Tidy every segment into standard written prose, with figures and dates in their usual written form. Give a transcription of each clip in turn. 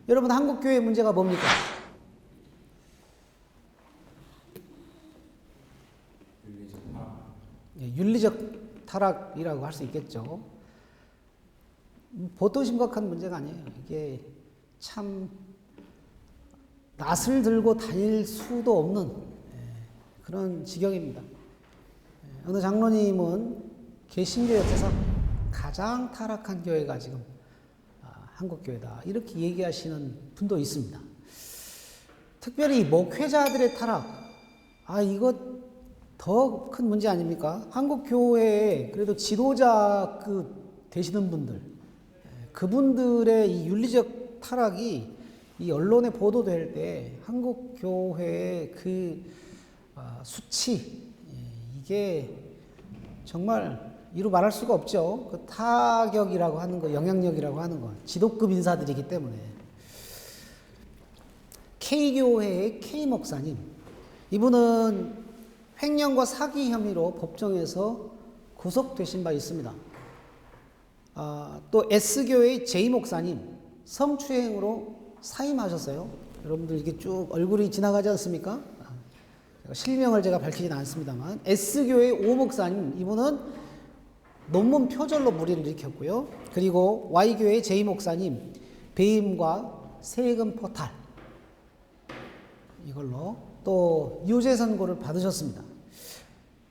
여러분, 한국교회의 문제가 뭡니까? 윤리적 타락이라고 할 수 있겠죠. 보통 심각한 문제가 아니에요. 이게 참 낯을 들고 다닐 수도 없는 그런 지경입니다. 어느 장로님은 개신교 역사상 가장 타락한 교회가 지금 한국교회다, 이렇게 얘기하시는 분도 있습니다. 특별히 목회자들의 타락, 이거 더 큰 문제 아닙니까? 한국교회에 그래도 지도자 되시는 분들, 그분들의 이 윤리적 타락이 이 언론에 보도될 때 한국교회의 수치, 이게 정말 이루 말할 수가 없죠. 그 타격이라고 하는 거, 영향력이라고 하는 거, 지도급 인사들이기 때문에. K교회의 K목사님, 이분은 횡령과 사기 혐의로 법정에서 구속되신 바 있습니다. 또 S교회의 J목사님, 성추행으로 사임하셨어요. 여러분들 이게 쭉 얼굴이 지나가지 않습니까? 실명을 제가 밝히진 않습니다만, S교회의 O목사님, 이분은 논문 표절로 물의를 일으켰고요. 그리고 Y교회의 J목사님, 배임과 세금 포탈, 이걸로 또 유죄 선고를 받으셨습니다.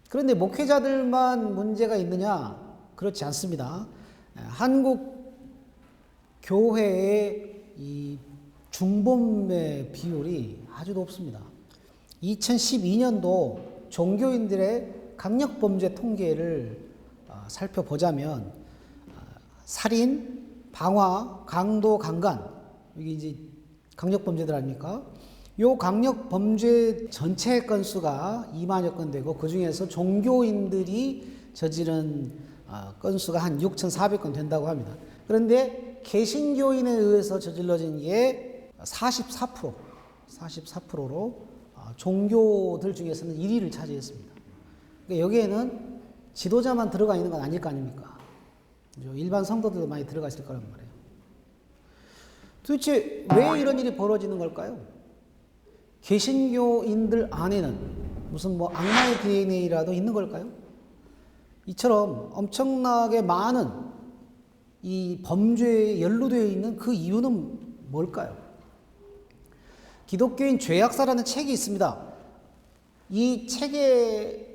그런데 목회자들만 문제가 있느냐? 그렇지 않습니다. 한국 교회의 이 중범의 비율이 아주 높습니다. 2012년도 종교인들의 강력범죄 통계를 살펴보자면 살인, 방화, 강도, 강간, 이게 이제 강력범죄들 아닙니까? 요 강력범죄 전체 건수가 2만여 건 되고, 그 중에서 종교인들이 저지른 건수가 한 6,400건 된다고 합니다. 그런데 개신교인에 의해서 저질러진 게 44%로 종교들 중에서는 1위를 차지했습니다. 그러니까 여기에는 지도자만 들어가 있는 건 아닐 거 아닙니까? 일반 성도들도 많이 들어가 있을 거란 말이에요. 도대체 왜 이런 일이 벌어지는 걸까요? 개신교인들 안에는 무슨 악마의 DNA라도 있는 걸까요? 이처럼 엄청나게 많은 이 범죄에 연루되어 있는 그 이유는 뭘까요? 기독교인 죄악사라는 책이 있습니다. 이 책의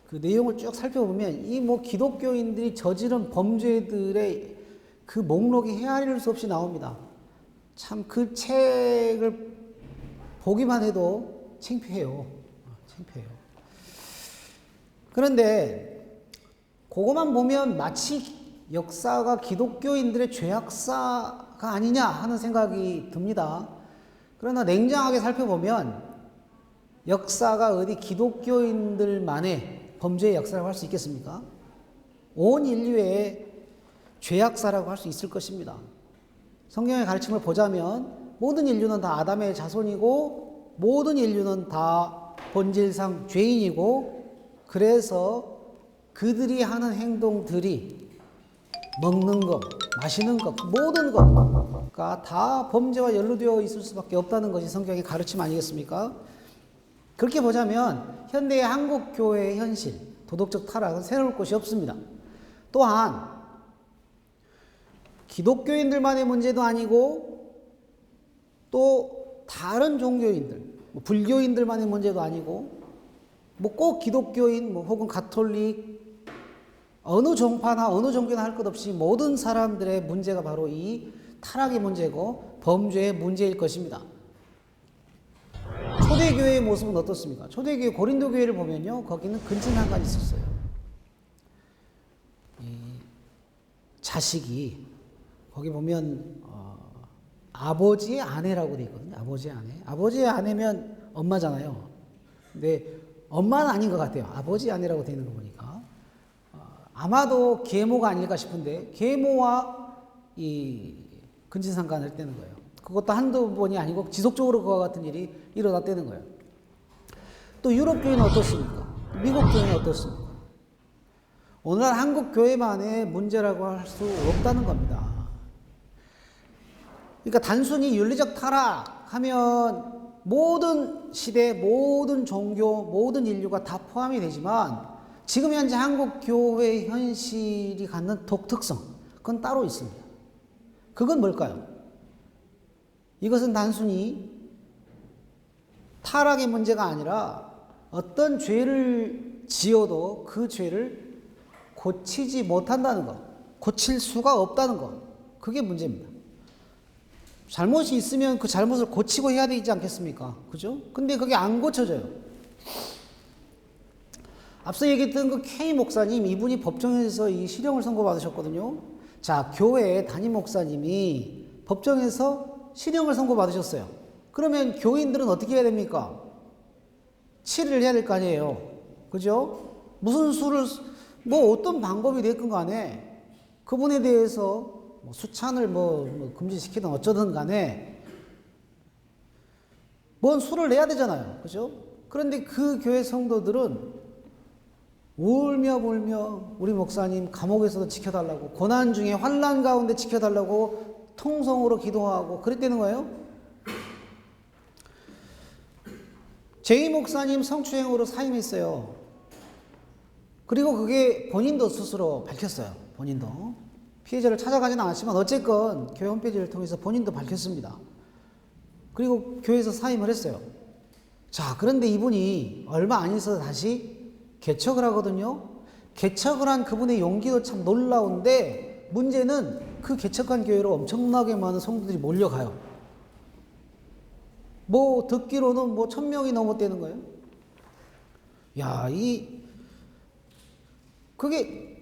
그 내용을 쭉 살펴보면 이 기독교인들이 저지른 범죄들의 그 목록이 헤아릴 수 없이 나옵니다. 참 그 책을 보기만 해도 창피해요. 창피해요. 그런데 그것만 보면 마치 역사가 기독교인들의 죄악사가 아니냐 하는 생각이 듭니다. 그러나 냉정하게 살펴보면 역사가 어디 기독교인들만의 범죄의 역사라고 할 수 있겠습니까? 온 인류의 죄악사라고 할 수 있을 것입니다. 성경의 가르침을 보자면 모든 인류는 다 아담의 자손이고, 모든 인류는 다 본질상 죄인이고, 그래서 그들이 하는 행동들이 먹는 것, 마시는 것, 모든 것가 다 범죄와 연루되어 있을 수밖에 없다는 것이 성경의 가르침 아니겠습니까? 그렇게 보자면 현대의 한국 교회의 현실, 도덕적 타락은 새로울 것이 없습니다. 또한 기독교인들만의 문제도 아니고 또 다른 종교인들, 불교인들만의 문제도 아니고 꼭 기독교인 혹은 가톨릭, 어느 종파나 어느 종교나 할 것 없이 모든 사람들의 문제가 바로 이 타락의 문제고 범죄의 문제일 것입니다. 초대교회의 모습은 어떻습니까? 초대교회 고린도교회를 보면요, 거기는 근친상간이 있었어요. 이 자식이 거기 보면 아버지의 아내라고 되어 있거든요. 아버지의 아내. 아버지의 아내면 엄마잖아요. 근데 엄마는 아닌 것 같아요. 아버지의 아내라고 되어 있는 거 보니까. 아마도 계모가 아닐까 싶은데, 계모와 이 근친상간을 떼는 거예요. 그것도 한두 번이 아니고 지속적으로 그와 같은 일이 일어났다는 거예요. 또 유럽 교회는 어떻습니까? 미국 교회는 어떻습니까? 오늘날 한국 교회만의 문제라고 할 수 없다는 겁니다. 그러니까 단순히 윤리적 타락하면 모든 시대, 모든 종교, 모든 인류가 다 포함이 되지만 지금 현재 한국 교회 현실이 갖는 독특성, 그건 따로 있습니다. 그건 뭘까요? 이것은 단순히 타락의 문제가 아니라 어떤 죄를 지어도 그 죄를 고치지 못한다는 것, 고칠 수가 없다는 것, 그게 문제입니다. 잘못이 있으면 그 잘못을 고치고 해야 되지 않겠습니까? 그죠? 근데 그게 안 고쳐져요. 앞서 얘기했던 그 K 목사님, 이분이 법정에서 이 실형을 선고받으셨거든요. 자, 교회 담임 목사님이 법정에서 실형을 선고받으셨어요. 그러면 교인들은 어떻게 해야 됩니까? 치료를 해야 될 거 아니에요. 그죠? 무슨 수를, 뭐 어떤 방법이 됐건 간에 그분에 대해서 뭐 수찬을 뭐 금지시키든 어쩌든 간에 뭔 수를 내야 되잖아요. 그죠? 그런데 그 교회 성도들은 울며 불며 우리 목사님 감옥에서도 지켜달라고, 고난 중에 환난 가운데 지켜달라고 통성으로 기도하고 그랬다는 거예요. 제이 목사님 성추행으로 사임했어요. 그리고 그게 본인도 스스로 밝혔어요. 본인도. 피해자를 찾아가지는 않았지만 어쨌건 교회 홈페이지를 통해서 본인도 밝혔습니다. 그리고 교회에서 사임을 했어요. 자, 그런데 이분이 얼마 안 있어서 다시 개척을 하거든요. 개척을 한 그분의 용기도 참 놀라운데 문제는 그 개척한 교회로 엄청나게 많은 성도들이 몰려가요. 뭐 듣기로는 뭐 1000명이 넘었다는 거예요. 야, 그게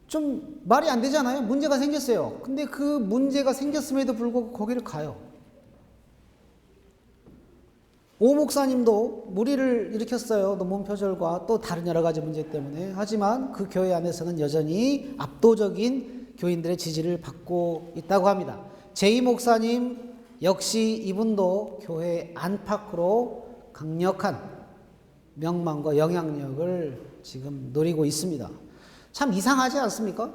좀 말이 안 되잖아요. 문제가 생겼어요. 근데 그 문제가 생겼음에도 불구하고 거기를 가요. 오 목사님도 무리를 일으켰어요. 논문 표절과 또 다른 여러 가지 문제 때문에. 하지만 그 교회 안에서는 여전히 압도적인 교인들의 지지를 받고 있다고 합니다. 제이 목사님 역시 이분도 교회 안팎으로 강력한 명망과 영향력을 지금 노리고 있습니다. 참 이상하지 않습니까?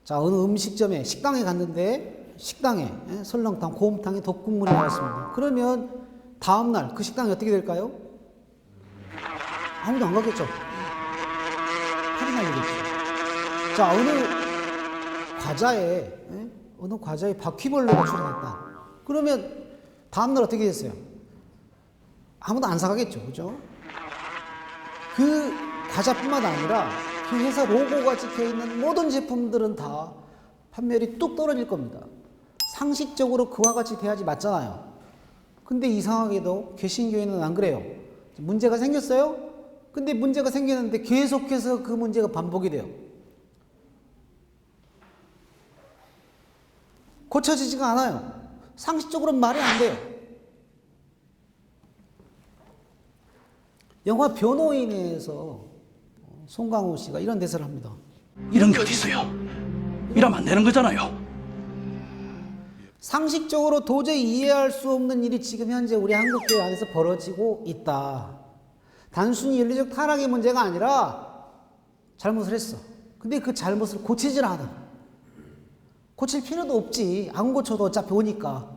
자, 어느 음식점에 식당에 갔는데 식당에 설렁탕, 곰탕에 덮국물이 나왔습니다. 그러면 다음날 그 식당이 어떻게 될까요? 아무도 안 가겠죠. 확인하려겠죠. 자, 어느 과자에 바퀴벌레가 출현했다. 그러면 다음날 어떻게 됐어요? 아무도 안 사가겠죠. 그죠? 그 과자뿐만 아니라 그 회사 로고가 찍혀있는 모든 제품들은 다 판매율이 뚝 떨어질 겁니다. 상식적으로 그와 같이 돼야지 맞잖아요. 근데 이상하게도 개신교회는 안 그래요. 문제가 생겼어요? 근데 문제가 생겼는데 계속해서 그 문제가 반복이 돼요. 고쳐지지가 않아요. 상식적으로는 말이 안 돼요. 영화 변호인에서 송강호 씨가 이런 대사를 합니다. 이런 게 어디 있어요? 이러면 안 되는 거잖아요. 상식적으로 도저히 이해할 수 없는 일이 지금 현재 우리 한국교회 안에서 벌어지고 있다. 단순히 윤리적 타락의 문제가 아니라 잘못을 했어. 근데 그 잘못을 고치질 않아. 고칠 필요도 없지. 안 고쳐도 어차피 오니까.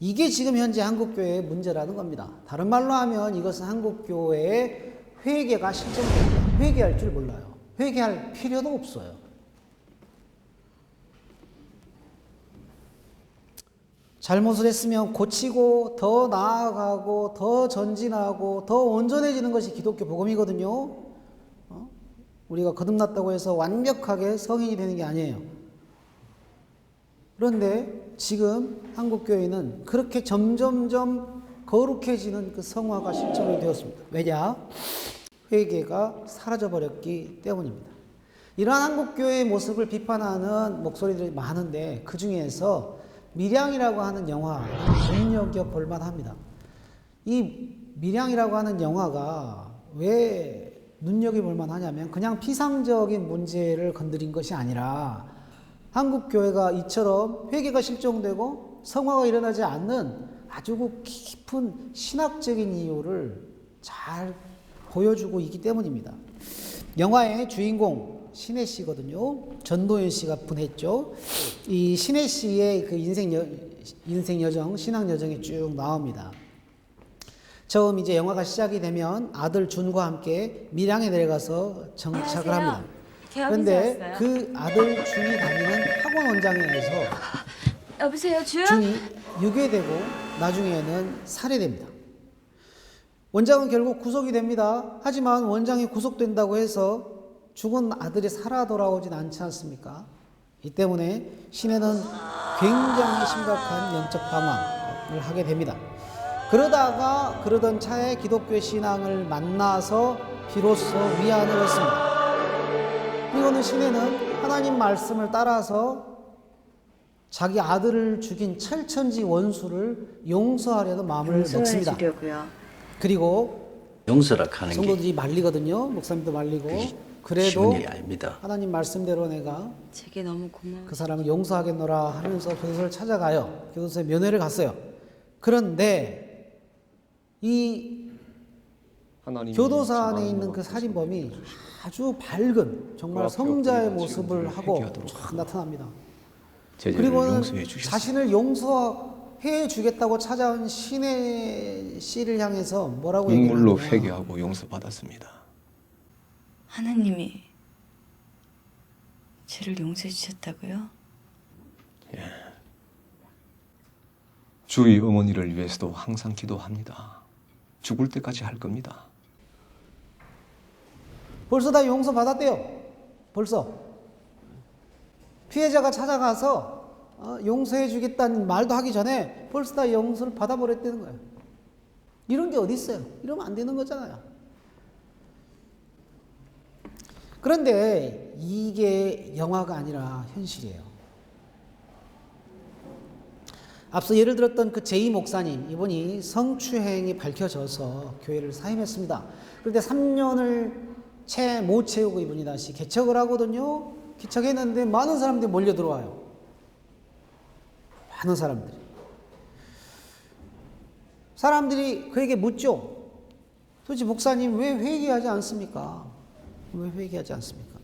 이게 지금 현재 한국교회의 문제라는 겁니다. 다른 말로 하면 이것은 한국교회의 회개가 실종됩니다. 회개할 줄 몰라요. 회개할 필요도 없어요. 잘못을 했으면 고치고 더 나아가고 더 전진하고 더 온전해지는 것이 기독교 복음이거든요. 우리가 거듭났다고 해서 완벽하게 성인이 되는 게 아니에요. 그런데 지금 한국교회는 그렇게 점점점 거룩해지는 그 성화가 실종이 되었습니다. 왜냐? 회개가 사라져버렸기 때문입니다. 이러한 한국교회의 모습을 비판하는 목소리들이 많은데 그 중에서 밀양이라고 하는 영화 눈여겨볼 만합니다. 이 밀양이라고 하는 영화가 왜 눈여겨볼 만하냐면 그냥 피상적인 문제를 건드린 것이 아니라 한국교회가 이처럼 회개가 실종되고 성화가 일어나지 않는 아주 깊은 신학적인 이유를 잘 보여주고 있기 때문입니다. 영화의 주인공 신혜 씨거든요. 전도연 씨가 분했죠. 이 신혜 씨의 그 인생 여정, 신앙 여정이 쭉 나옵니다. 처음 이제 영화가 시작이 되면 아들 준과 함께 밀양에 내려가서 정착을 합니다. 그런데 그 아들 준이 다니는 학원 원장에서 여보세요, 준? 준이 유괴되고 나중에는 살해됩니다. 원장은 결국 구속이 됩니다. 하지만 원장이 구속된다고 해서 죽은 아들이 살아 돌아오진 않지 않습니까? 이 때문에 신혜는 굉장히 심각한 영적 방황을 하게 됩니다. 그러던 차에 기독교 신앙을 만나서 비로소 위안을 얻습니다. 그리고는 신혜는 하나님 말씀을 따라서 자기 아들을 죽인 철천지 원수를 용서하려는 마음을 먹습니다. 그리고 용서라 하는 게 성도들이 말리거든요. 목사님도 말리고. 그래도 쉬운 일이 아닙니다. 하나님 말씀대로 내가 제게 너무 고마워. 그 사람을 용서하겠노라 하면서 교도소를 찾아가요. 교도소에 면회를 갔어요. 그런데 이 교도소 안에 있는 그 살인범이 아주 밝은 정말 성자의 모습을 하고 쫙 나타납니다. 그리고는 자신을 용서해 주겠다고 찾아온 신혜 씨를 향해서 뭐라고 눈물로 얘기하냐. 회개하고 용서받았습니다. 하나님이 저를 용서해 주셨다고요? 주의 어머니를 위해서도 항상 기도합니다. 죽을 때까지 할 겁니다. 벌써 다 용서받았대요. 벌써. 피해자가 찾아가서 용서해 주겠다는 말도 하기 전에 벌써 다 용서를 받아버렸다는 거예요. 이런 게 어디 있어요? 이러면 안 되는 거잖아요. 그런데 이게 영화가 아니라 현실이에요. 앞서 예를 들었던 그 제이 목사님, 이분이 성추행이 밝혀져서 교회를 사임했습니다. 그런데 3년을 채 못 채우고 이분이 다시 개척을 하거든요. 개척했는데 많은 사람들이 몰려 들어와요. 많은 사람들이. 사람들이 그에게 묻죠. 도대체 목사님 왜 회개하지 않습니까? 왜 회개하지 않습니까?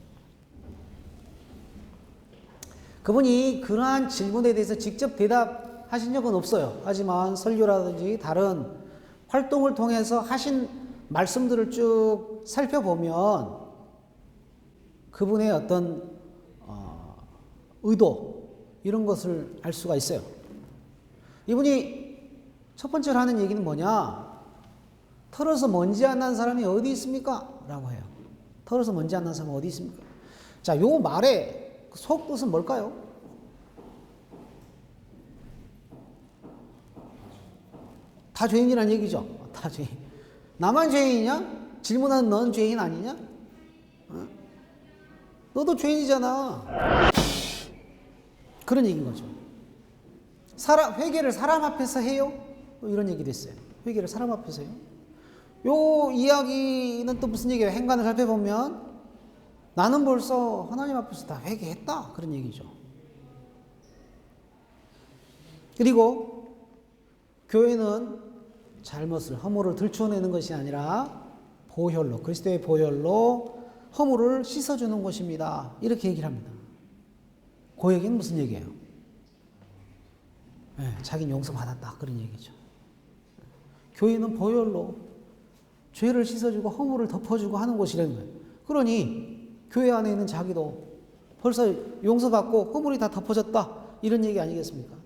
그분이 그러한 질문에 대해서 직접 대답하신 적은 없어요. 하지만 설교라든지 다른 활동을 통해서 하신 말씀들을 쭉 살펴보면 그분의 어떤 의도 이런 것을 알 수가 있어요. 이분이 첫 번째로 하는 얘기는 뭐냐? 털어서 먼지 안 난 사람이 어디 있습니까? 라고 해요. 털어서 먼지 안 난 사람은 어디 있습니까? 자, 요 말의 속 뜻은 뭘까요? 다 죄인이라는 얘기죠. 다 죄인. 나만 죄인이냐? 질문하는 넌 죄인 아니냐? 너도 죄인이잖아. 그런 얘기인 거죠. 회개를 사람 앞에서 해요? 이런 얘기도 있어요. 회개를 사람 앞에서 해요? 요 이야기는 또 무슨 얘기예요? 행간을 살펴보면 나는 벌써 하나님 앞에서 다 회개했다. 그런 얘기죠. 그리고 교회는 잘못을, 허물을 들춰내는 것이 아니라 보혈로, 그리스도의 보혈로 허물을 씻어주는 것입니다. 이렇게 얘기를 합니다. 그 얘기는 무슨 얘기예요? 네, 자기는 용서받았다. 그런 얘기죠. 교회는 보혈로 죄를 씻어주고 허물을 덮어주고 하는 곳이라는 거예요. 그러니 교회 안에 있는 자기도 벌써 용서받고 허물이 다 덮어졌다. 이런 얘기 아니겠습니까?